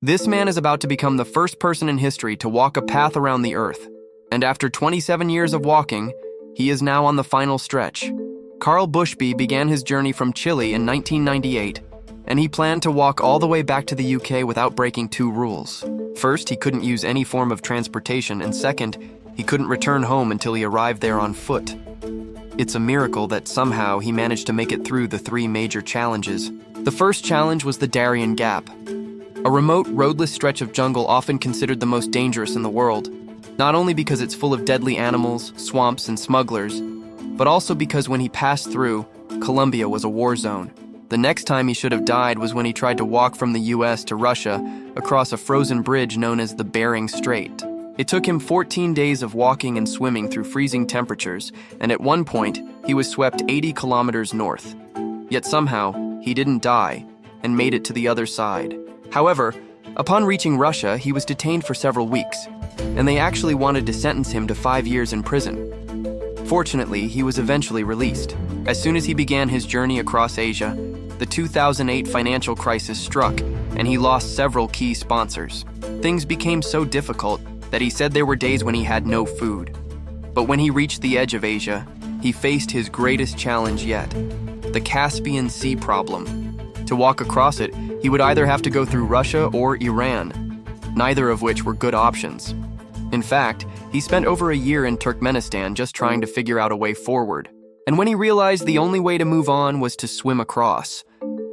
This man is about to become the first person in history to walk a path around the Earth. And after 27 years of walking, he is now on the final stretch. Carl Bushby began his journey from Chile in 1998, and he planned to walk all the way back to the UK without breaking two rules. First, he couldn't use any form of transportation, and second, he couldn't return home until he arrived there on foot. It's a miracle that somehow he managed to make it through the three major challenges. The first challenge was the Darien Gap, a remote, roadless stretch of jungle often considered the most dangerous in the world, not only because it's full of deadly animals, swamps, and smugglers, but also because when he passed through, Colombia was a war zone. The next time he should have died was when he tried to walk from the US to Russia across a frozen bridge known as the Bering Strait. It took him 14 days of walking and swimming through freezing temperatures, and at one point, he was swept 80 kilometers north. Yet somehow, he didn't die and made it to the other side. However, upon reaching Russia, he was detained for several weeks, and they actually wanted to sentence him to 5 years in prison. Fortunately, he was eventually released. As soon as he began his journey across Asia, the 2008 financial crisis struck, and he lost several key sponsors. Things became so difficult that he said there were days when he had no food. But when he reached the edge of Asia, he faced his greatest challenge yet, the Caspian Sea problem. To walk across it, he would either have to go through Russia or Iran, neither of which were good options. In fact, he spent over a year in Turkmenistan just trying to figure out a way forward. And when he realized the only way to move on was to swim across,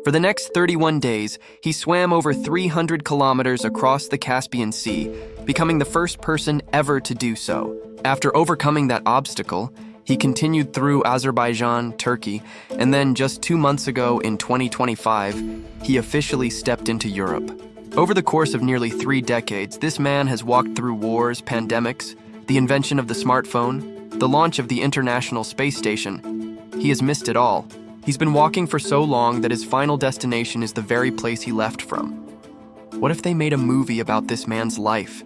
for the next 31 days, he swam over 300 kilometers across the Caspian Sea, becoming the first person ever to do so. After overcoming that obstacle, he continued through Azerbaijan, Turkey, and then just 2 months ago in 2025, he officially stepped into Europe. Over the course of nearly 3 decades, this man has walked through wars, pandemics, the invention of the smartphone, the launch of the International Space Station. He has missed it all. He's been walking for so long that his final destination is the very place he left from. What if they made a movie about this man's life?